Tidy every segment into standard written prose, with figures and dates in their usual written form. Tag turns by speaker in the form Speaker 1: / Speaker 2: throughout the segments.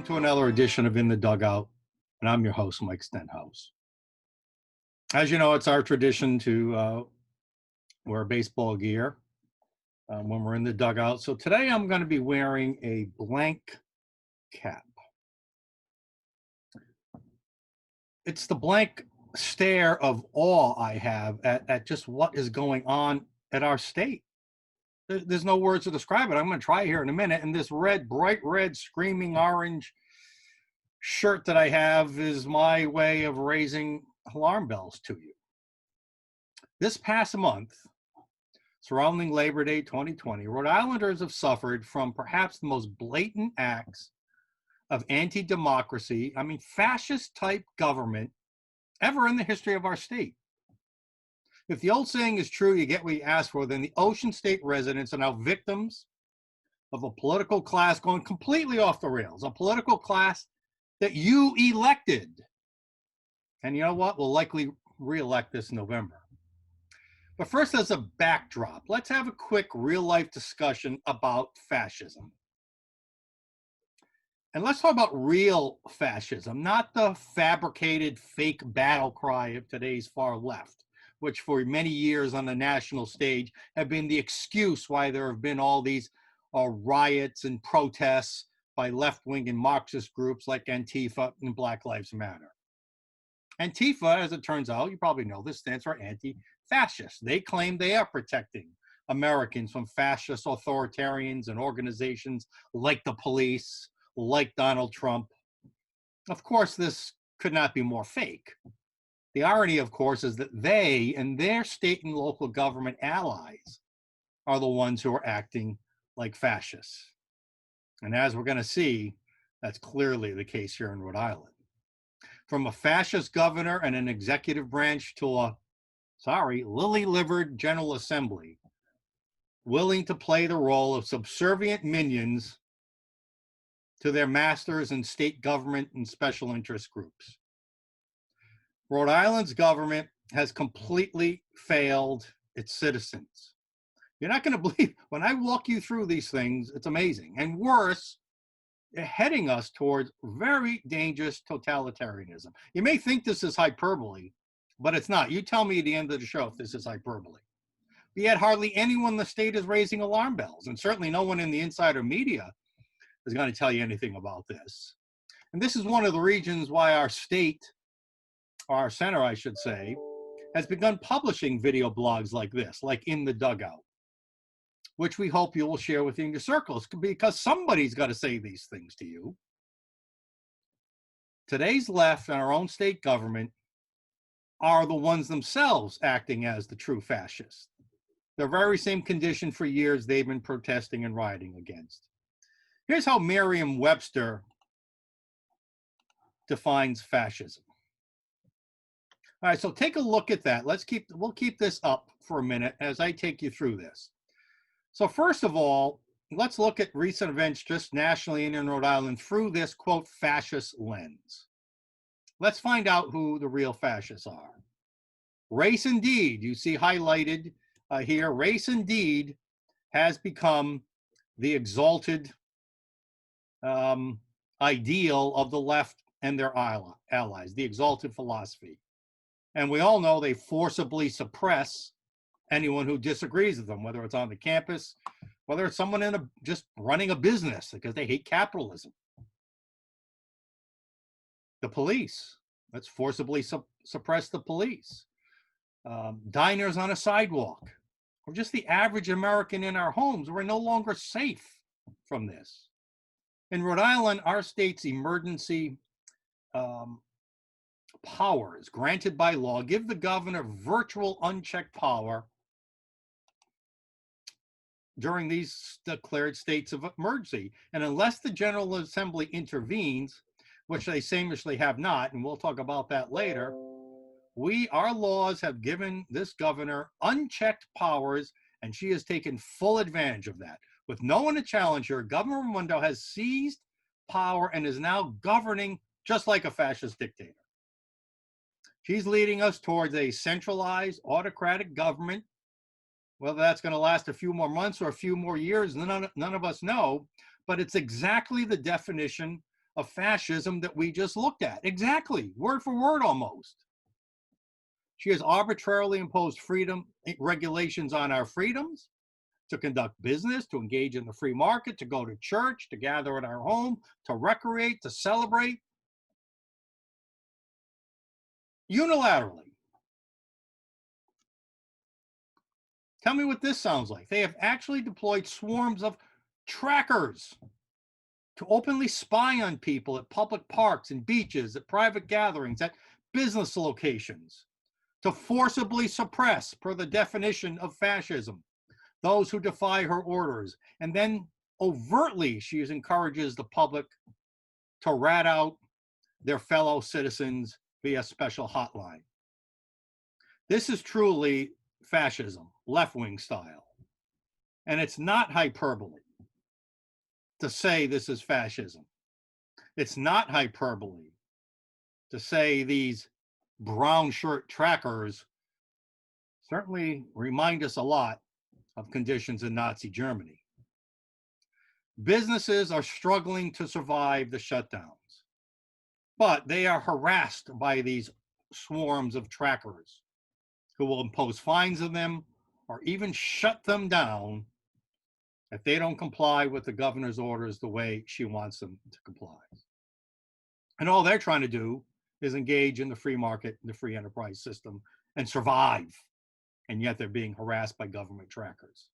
Speaker 1: to another edition of In the Dugout, and I'm your host, Mike Stenhouse. As you know, it's our tradition to wear baseball gear when we're in the dugout. So today I'm going to be wearing a blank cap. It's the blank stare of awe I have at just what is going on at our state. There's no words to describe it. I'm going to try here in a minute. And this red, bright red, screaming orange shirt that I have is my way of raising alarm bells to you. This past month, surrounding Labor Day 2020, Rhode Islanders have suffered from perhaps the most blatant acts of anti-democracy, fascist-type government ever in the history of our state. If the old saying is true, you get what you ask for, then the Ocean State residents are now victims of a political class going completely off the rails, a political class that you elected. And you know what? We'll likely re-elect this November. But first, as a backdrop, let's have a quick real-life discussion about fascism. And let's talk about real fascism, not the fabricated fake battle cry of today's far left, which for many years on the national stage have been the excuse why there have been all these riots and protests by left-wing and Marxist groups like Antifa and Black Lives Matter. Antifa, as it turns out, you probably know this, stands for anti-fascist. They claim they are protecting Americans from fascist authoritarians and organizations like the police, like Donald Trump. Of course, this could not be more fake. The irony, of course, is that they and their state and local government allies are the ones who are acting like fascists. And as we're going to see, that's clearly the case here in Rhode Island. From a fascist governor and an executive branch to a, lily-livered General Assembly, willing to play the role of subservient minions to their masters in state government and special interest groups. Rhode Island's government has completely failed its citizens. You're not going to believe, when I walk you through these things, it's amazing. And worse, they're heading us towards very dangerous totalitarianism. You may think this is hyperbole, but it's not. You tell me at the end of the show if this is hyperbole. But yet hardly anyone in the state is raising alarm bells, and certainly no one in the insider media is going to tell you anything about this. And this is one of the reasons why our state, or our center, I should say, has begun publishing video blogs like this, like In the Dugout, which we hope you will share within your circles, because somebody's got to say these things to you. Today's left and our own state government are the ones themselves acting as the true fascists. The very same condition for years they've been protesting and rioting against. Here's how Merriam-Webster defines fascism. All right, so take a look at that. We'll keep this up for a minute as I take you through this. So first of all, let's look at recent events just nationally and in Rhode Island through this, quote, fascist lens. Let's find out who the real fascists are. Race indeed, you see highlighted here, race indeed has become the exalted ideal of the left and their allies, the exalted philosophy. And we all know they forcibly suppress anyone who disagrees with them, whether it's on the campus, whether it's someone just running a business because they hate capitalism. The police, let's forcibly suppress the police. Diners on a sidewalk, or just the average American in our homes, we're no longer safe from this. In Rhode Island, our state's emergency powers granted by law give the governor virtual unchecked power during these declared states of emergency. And unless the General Assembly intervenes, which they seemingly have not, and we'll talk about that later, our laws have given this governor unchecked powers, and she has taken full advantage of that. With no one to challenge her, Governor Raimondo has seized power and is now governing just like a fascist dictator. She's leading us towards a centralized, autocratic government. Whether that's going to last a few more months or a few more years, none of us know, but it's exactly the definition of fascism that we just looked at. Exactly, word for word almost. She has arbitrarily imposed regulations on our freedoms to conduct business, to engage in the free market, to go to church, to gather at our home, to recreate, to celebrate. Unilaterally. Tell me what this sounds like. They have actually deployed swarms of trackers to openly spy on people at public parks and beaches, at private gatherings, at business locations, to forcibly suppress, per the definition of fascism, those who defy her orders. And then overtly, she encourages the public to rat out their fellow citizens via special hotline. This is truly fascism, left-wing style. And it's not hyperbole to say this is fascism. It's not hyperbole to say these brown shirt trackers certainly remind us a lot of conditions in Nazi Germany. Businesses are struggling to survive the shutdowns, but they are harassed by these swarms of trackers who will impose fines on them or even shut them down if they don't comply with the governor's orders the way she wants them to comply. And all they're trying to do is engage in the free market, the free enterprise system, and survive. And yet they're being harassed by government trackers.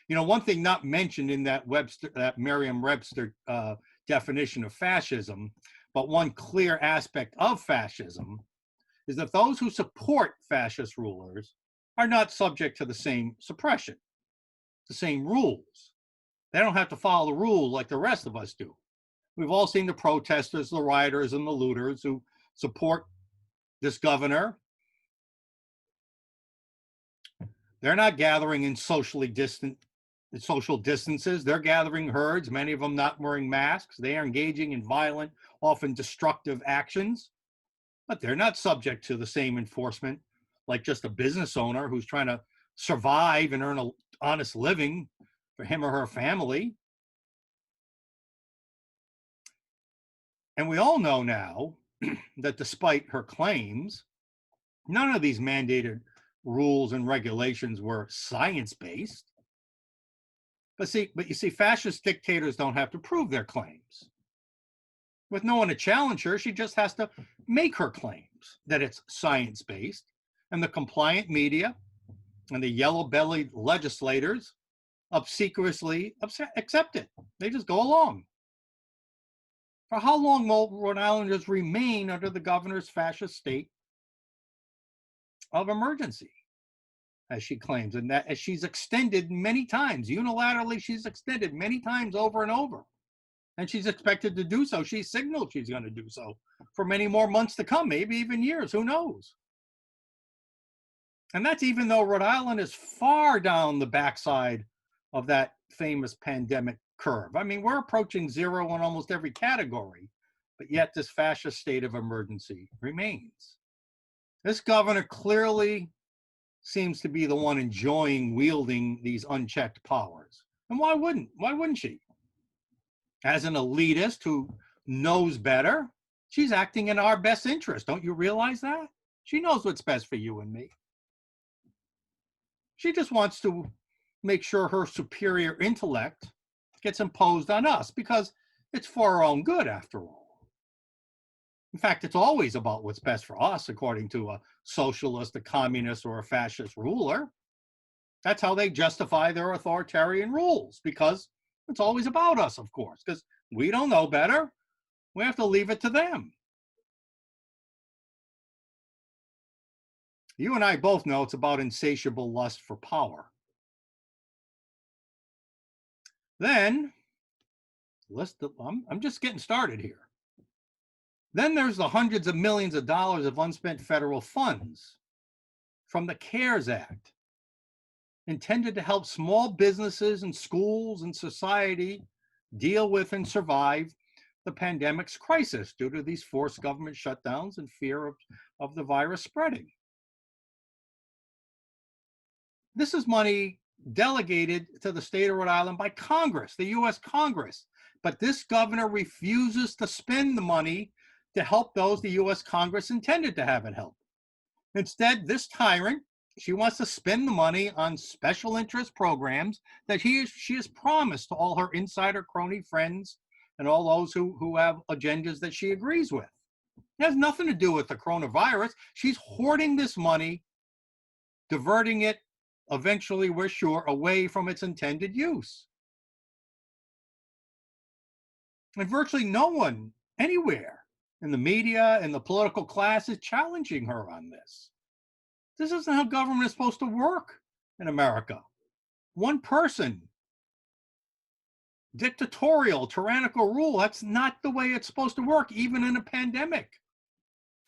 Speaker 1: You know, one thing not mentioned in that Merriam-Webster definition of fascism, but one clear aspect of fascism is that those who support fascist rulers are not subject to the same suppression, the same rules. They don't have to follow the rules like the rest of us do. We've all seen the protesters, the rioters, and the looters who support this governor. They're not gathering in social distances. They're gathering herds, many of them not wearing masks. They are engaging in violent, often destructive actions, but they're not subject to the same enforcement like just a business owner who's trying to survive and earn an honest living for him or her family. And we all know now that despite her claims, none of these mandated rules and regulations were science-based. But you see, fascist dictators don't have to prove their claims. With no one to challenge her, she just has to make her claims that it's science-based, and the compliant media and the yellow-bellied legislators obsequiously accept it. They just go along. For how long will Rhode Islanders remain under the governor's fascist state of emergency, as she claims, and that as she's extended many times, unilaterally she's extended many times over and over, and she's expected to do so. She signaled she's going to do so for many more months to come, maybe even years, who knows? And that's even though Rhode Island is far down the backside of that famous pandemic curve. I mean, we're approaching zero in almost every category, but yet this fascist state of emergency remains. This governor clearly seems to be the one enjoying wielding these unchecked powers. And why wouldn't she? As an elitist who knows better, she's acting in our best interest. Don't you realize that? She knows what's best for you and me. She just wants to make sure her superior intellect gets imposed on us because it's for our own good, after all. In fact, it's always about what's best for us, according to a socialist, a communist, or a fascist ruler. That's how they justify their authoritarian rules, because it's always about us, of course, because we don't know better. We have to leave it to them. You and I both know it's about insatiable lust for power. Then, I'm just getting started here. Then there's the hundreds of millions of dollars of unspent federal funds from the CARES Act, intended to help small businesses and schools and society deal with and survive the pandemic's crisis due to these forced government shutdowns and fear of the virus spreading. This is money delegated to the state of Rhode Island by Congress, the US Congress, But this governor refuses to spend the money to help those the U.S. Congress intended to have it help. Instead, this tyrant, she wants to spend the money on special interest programs that she has promised to all her insider crony friends and all those who have agendas that she agrees with. It has nothing to do with the coronavirus. She's hoarding this money, diverting it, eventually, we're sure, away from its intended use. And virtually no one anywhere in the media and the political class is challenging her on this. This isn't how government is supposed to work in America. One person, dictatorial, tyrannical rule, that's not the way it's supposed to work, even in a pandemic.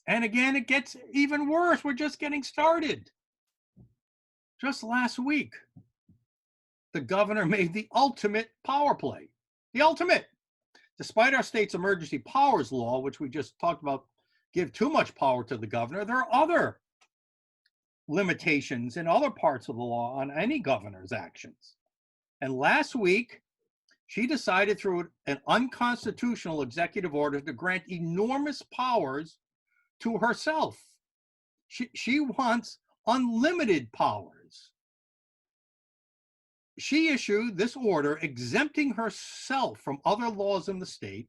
Speaker 1: And again, it gets even worse. We're just getting started. Just last week, the governor made the ultimate power play. The ultimate. Despite our state's emergency powers law, which we just talked about, give too much power to the governor, there are other limitations in other parts of the law on any governor's actions. And last week, she decided through an unconstitutional executive order to grant enormous powers to herself. She wants unlimited powers. She issued this order exempting herself from other laws in the state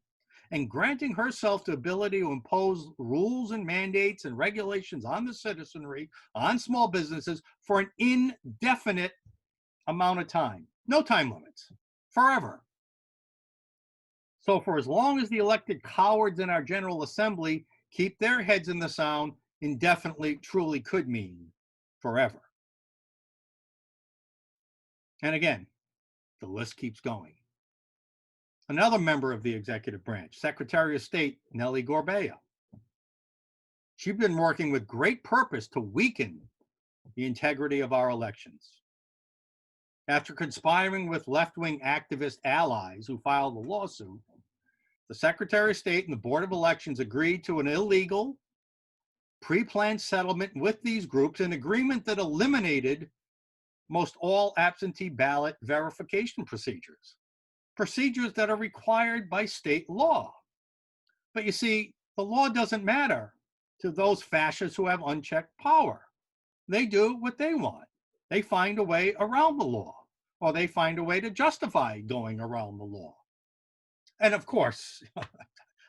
Speaker 1: and granting herself the ability to impose rules and mandates and regulations on the citizenry, on small businesses, for an indefinite amount of time. No time limits. Forever. So for as long as the elected cowards in our General Assembly keep their heads in the sound, indefinitely truly could mean forever. And again, the list keeps going. Another member of the executive branch, Secretary of State Nellie Gorbea. She's been working with great purpose to weaken the integrity of our elections. After conspiring with left-wing activist allies who filed a lawsuit, the Secretary of State and the Board of Elections agreed to an illegal, pre-planned settlement with these groups, an agreement that eliminated most all absentee ballot verification procedures that are required by state law. But you see, the law doesn't matter to those fascists who have unchecked power. They do what they want. They find a way around the law, or they find a way to justify going around the law. And of course,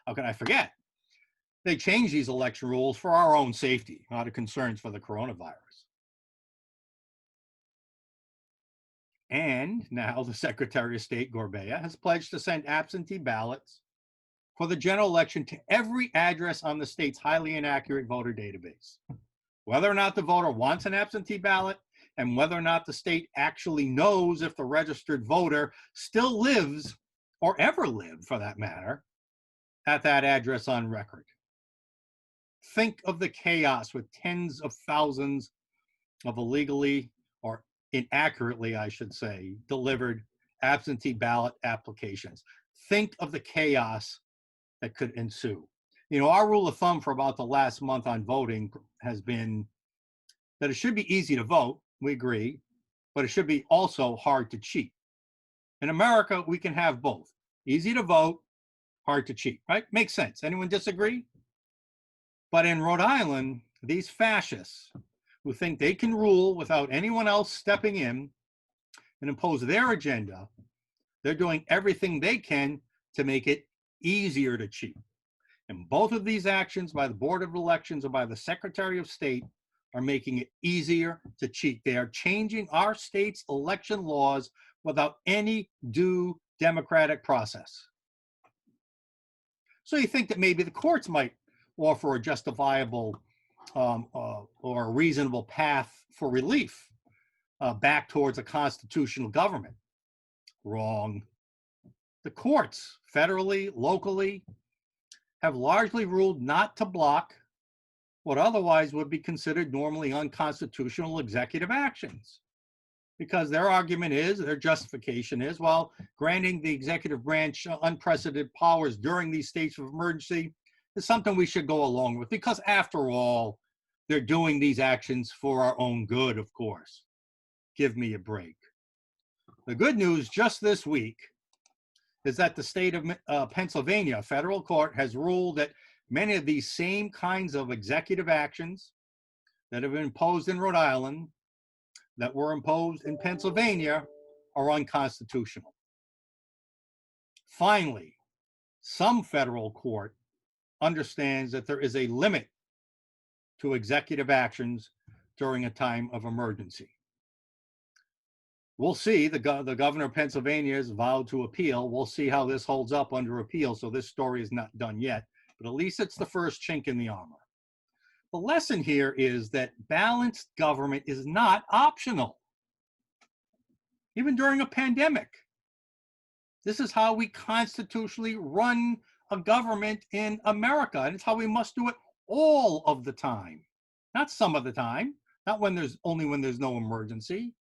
Speaker 1: how can I forget? They change these election rules for our own safety, not of concerns for the coronavirus. And now the Secretary of State, Gorbea, has pledged to send absentee ballots for the general election to every address on the state's highly inaccurate voter database. Whether or not the voter wants an absentee ballot, and whether or not the state actually knows if the registered voter still lives, or ever lived for that matter, at that address on record. Think of the chaos with tens of thousands of illegally, or inaccurately, I should say, delivered absentee ballot applications. Think of the chaos that could ensue. You know, our rule of thumb for about the last month on voting has been that it should be easy to vote, we agree, but it should be also hard to cheat. In America, we can have both. Easy to vote, hard to cheat, right? Makes sense. Anyone disagree? But in Rhode Island, these fascists who think they can rule without anyone else stepping in and impose their agenda, they're doing everything they can to make it easier to cheat. And both of these actions by the Board of Elections or by the Secretary of State are making it easier to cheat. They are changing our state's election laws without any due democratic process. So you think that maybe the courts might offer a justifiable or a reasonable path for relief back towards a constitutional government. Wrong. The courts, federally, locally, have largely ruled not to block what otherwise would be considered normally unconstitutional executive actions. Because their argument is, their justification is, well, granting the executive branch unprecedented powers during these states of emergency is something we should go along with, because after all, they're doing these actions for our own good, of course. Give me a break. The good news just this week is that the state of Pennsylvania federal court has ruled that many of these same kinds of executive actions that have been imposed in Rhode Island, that were imposed in Pennsylvania, are unconstitutional. Finally, some federal court understands that there is a limit to executive actions during a time of emergency. We'll see. The governor of Pennsylvania has vowed to appeal. We'll see how this holds up under appeal. So this story is not done yet, but at least it's the first chink in the armor. The lesson here is that balanced government is not optional, even during a pandemic. This is how we constitutionally run a government in America, and it's how we must do it all of the time, not some of the time, not when there's no emergency.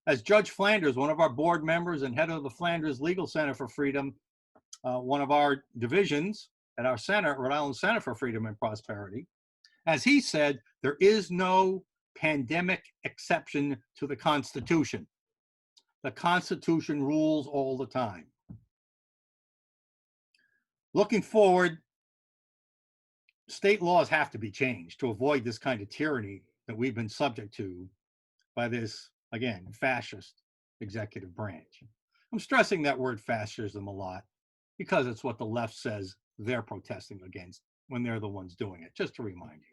Speaker 1: As Judge Flanders, one of our board members and head of the Flanders Legal Center for Freedom, one of our divisions at our center, Rhode Island Center for Freedom and Prosperity, as he said, there is no pandemic exception to the Constitution. The Constitution rules all the time. Looking forward, state laws have to be changed to avoid this kind of tyranny that we've been subject to by this, again, fascist executive branch. I'm stressing that word fascism a lot because it's what the left says they're protesting against when they're the ones doing it, just to remind you.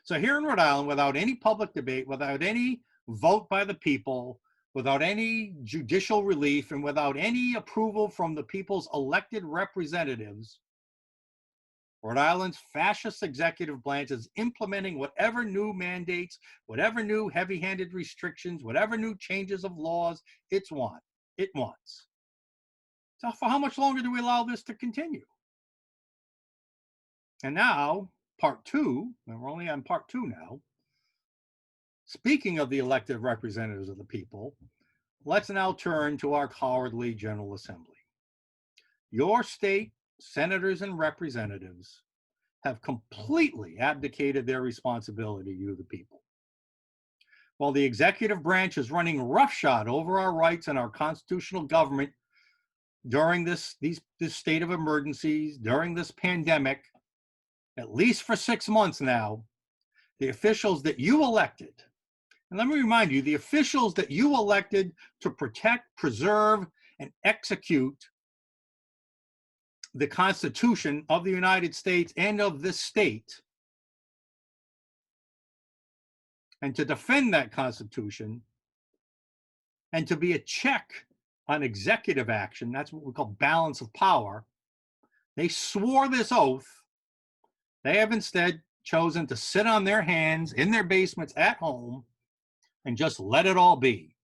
Speaker 1: So here in Rhode Island, without any public debate, without any vote by the people, without any judicial relief, and without any approval from the people's elected representatives, Rhode Island's fascist executive branch is implementing whatever new mandates, whatever new heavy-handed restrictions, whatever new changes of laws it wants. So for how much longer do we allow this to continue? And now, part two, and we're only on part two now. Speaking of the elected representatives of the people, let's now turn to our cowardly General Assembly. Your state senators and representatives have completely abdicated their responsibility to you, the people. While the executive branch is running roughshod over our rights and our constitutional government during this state of emergencies, during this pandemic, at least for 6 months now, the officials that you elected, and let me remind you, the officials that you elected to protect, preserve, and execute the Constitution of the United States and of this state, and to defend that Constitution, and to be a check on executive action, that's what we call balance of power, they swore this oath. They have instead chosen to sit on their hands in their basements at home and just let it all be.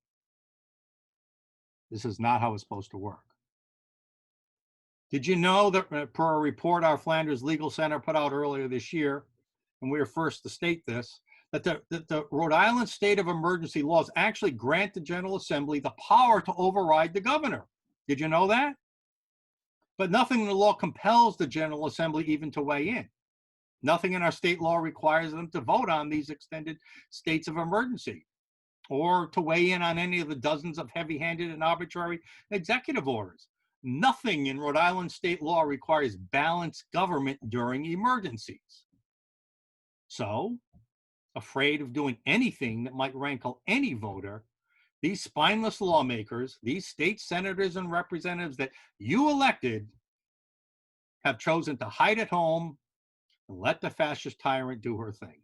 Speaker 1: This is not how it's supposed to work. Did you know that per a report our Flanders Legal Center put out earlier this year, and we were first to state this, that the Rhode Island state of emergency laws actually grant the General Assembly the power to override the governor? Did you know that? But nothing in the law compels the General Assembly even to weigh in. Nothing in our state law requires them to vote on these extended states of emergency or to weigh in on any of the dozens of heavy-handed and arbitrary executive orders. Nothing in Rhode Island state law requires balanced government during emergencies. So, afraid of doing anything that might rankle any voter, these spineless lawmakers, these state senators and representatives that you elected, have chosen to hide at home and let the fascist tyrant do her thing.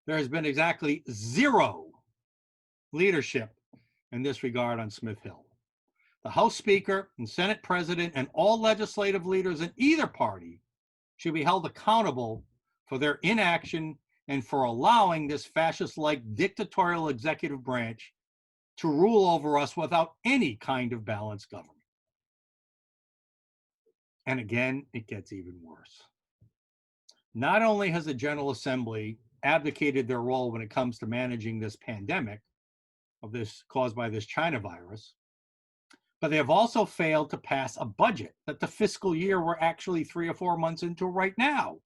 Speaker 1: There has been exactly zero leadership in this regard on Smith Hill. The House Speaker and Senate President and all legislative leaders in either party should be held accountable for their inaction and for allowing this fascist-like dictatorial executive branch to rule over us without any kind of balanced government. And again, it gets even worse. Not only has the General Assembly abdicated their role when it comes to managing this pandemic of this caused by this China virus, but they have also failed to pass a budget that the fiscal year we're actually 3 or 4 months into right now.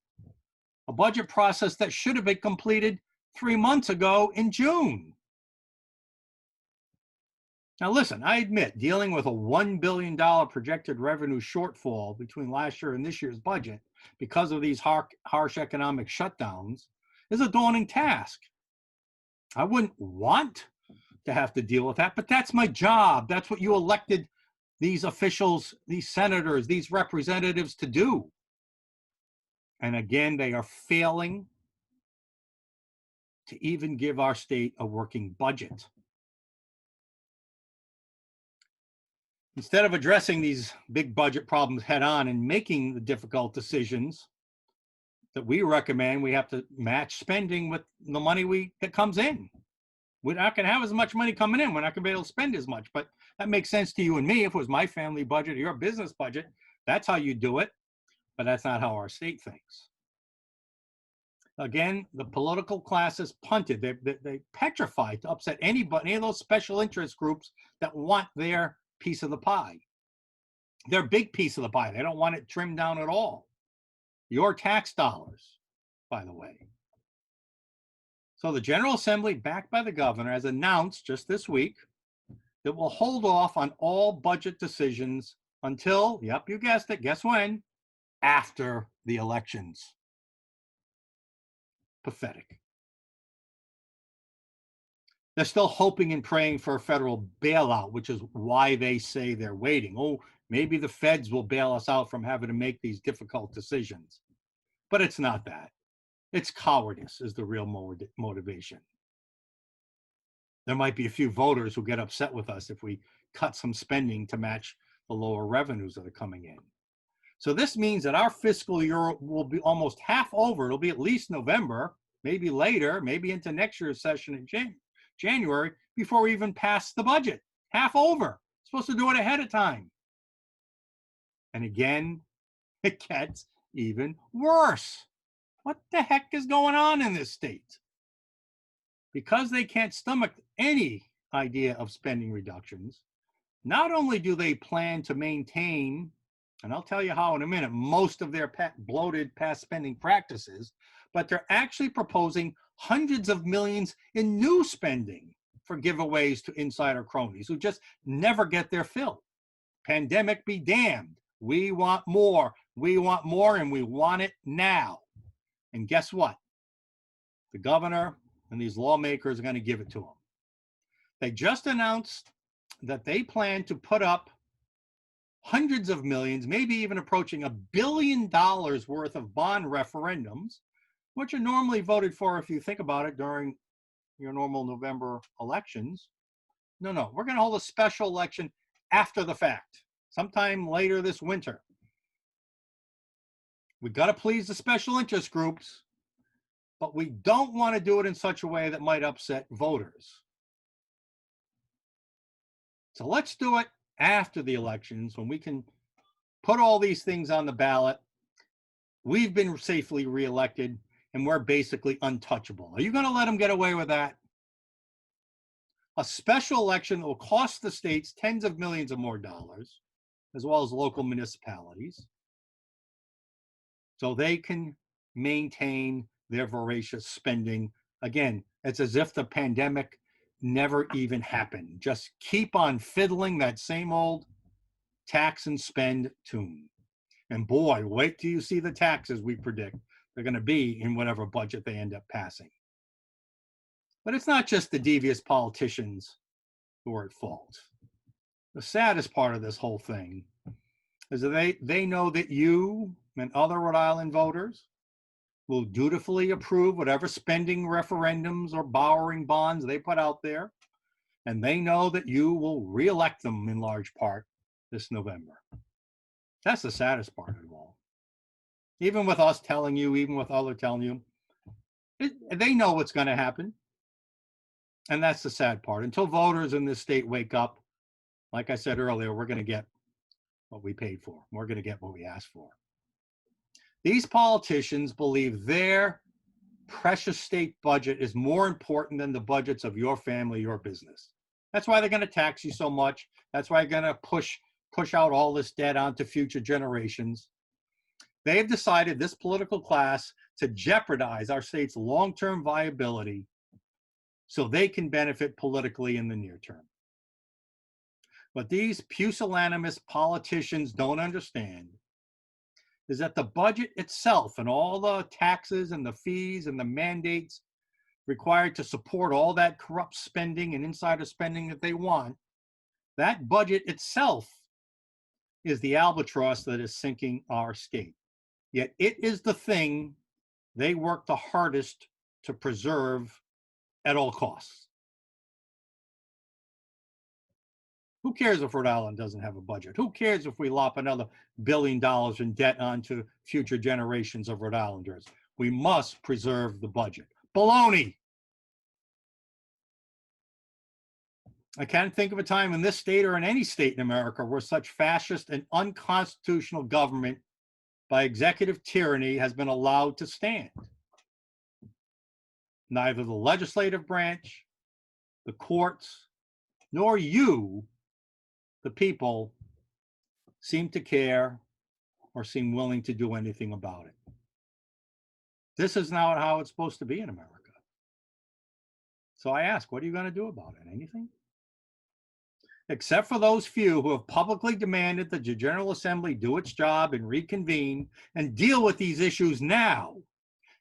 Speaker 1: A budget process that should have been completed 3 months ago in June. Now, listen, I admit dealing with a $1 billion projected revenue shortfall between last year and this year's budget because of these harsh economic shutdowns is a daunting task. I wouldn't want to have to deal with that, but that's my job. That's what you elected these officials, these senators, these representatives to do. And again, they are failing to even give our state a working budget. Instead of addressing these big budget problems head on and making the difficult decisions that we recommend, we have to match spending with the money that comes in. We're not going to have as much money coming in. We're not going to be able to spend as much, but that makes sense to you and me. If it was my family budget or your business budget, that's how you do it, but that's not how our state thinks. Again, the political class is punted. They petrified to upset any of those special interest groups that want their piece of the pie. Their big piece of the pie. They don't want it trimmed down at all. Your tax dollars, by the way. So the General Assembly, backed by the governor, has announced just this week that will hold off on all budget decisions until, yep, you guessed it, guess when? After the elections. Pathetic. They're still hoping and praying for a federal bailout, which is why they say they're waiting. Oh, maybe the feds will bail us out from having to make these difficult decisions. But it's not that. It's cowardice is the real motivation. There might be a few voters who get upset with us if we cut some spending to match the lower revenues that are coming in. So this means that our fiscal year will be almost half over. It'll be at least November, maybe later, maybe into next year's session in January before we even pass the budget. Half over. Supposed to do it ahead of time. And again, it gets even worse. What the heck is going on in this state? Because they can't stomach any idea of spending reductions, not only do they plan to maintain, and I'll tell you how in a minute, most of their bloated past spending practices, but they're actually proposing hundreds of millions in new spending for giveaways to insider cronies who just never get their fill. Pandemic be damned. We want more, and we want it now. And guess what? The governor and these lawmakers are going to give it to them. They just announced that they plan to put up hundreds of millions, maybe even approaching $1 billion worth of bond referendums, which are normally voted for, if you think about it, during your normal November elections. No, we're going to hold a special election after the fact, sometime later this winter. We got to please the special interest groups, but we don't want to do it in such a way that might upset voters. So let's do it after the elections when we can put all these things on the ballot. We've been safely reelected and we're basically untouchable. Are you going to let them get away with that? A special election that will cost the states tens of millions of more dollars, as well as local municipalities, so they can maintain their voracious spending. Again, it's as if the pandemic never even happened. Just keep on fiddling that same old tax and spend tune. And boy, wait till you see the taxes we predict they're going to be in whatever budget they end up passing. But it's not just the devious politicians who are at fault. The saddest part of this whole thing is that they know that you and other Rhode Island voters will dutifully approve whatever spending referendums or borrowing bonds they put out there. And they know that you will reelect them in large part this November. That's the saddest part of it all. Even with us telling you, even with others telling you, they know what's going to happen. And that's the sad part. Until voters in this state wake up, like I said earlier, we're going to get what we paid for. We're going to get what we asked for. These politicians believe their precious state budget is more important than the budgets of your family, your business. That's why they're going to tax you so much. That's why they're going to push out all this debt onto future generations. They have decided, this political class, to jeopardize our state's long-term viability so they can benefit politically in the near term. What these pusillanimous politicians don't understand is that the budget itself and all the taxes and the fees and the mandates required to support all that corrupt spending and insider spending that they want, that budget itself is the albatross that is sinking our state. Yet it is the thing they work the hardest to preserve at all costs. Who cares if Rhode Island doesn't have a budget? Who cares if we lop another $1 billion in debt onto future generations of Rhode Islanders? We must preserve the budget. Baloney! I can't think of a time in this state or in any state in America where such fascist and unconstitutional government by executive tyranny has been allowed to stand. Neither the legislative branch, the courts, nor you, the people, seem to care or seem willing to do anything about it. This is not how it's supposed to be in America. So I ask, what are you going to do about it? Anything? Except for those few who have publicly demanded that the General Assembly do its job and reconvene and deal with these issues now.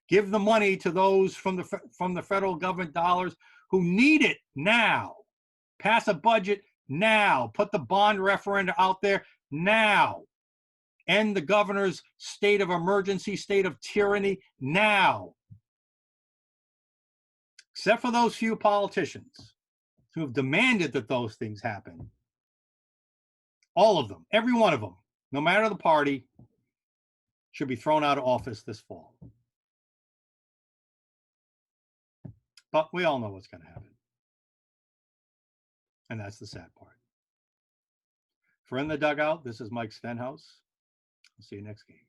Speaker 1: Give the money to those from the federal government dollars who need it now. Pass a budget now. Put the bond referenda out there now. End the governor's state of emergency, state of tyranny now. Except for those few politicians who have demanded that those things happen. All of them, every one of them, no matter the party, should be thrown out of office this fall. But we all know what's going to happen. And that's the sad part. For In the Dugout, this is Mike Stenhouse. I'll see you next game.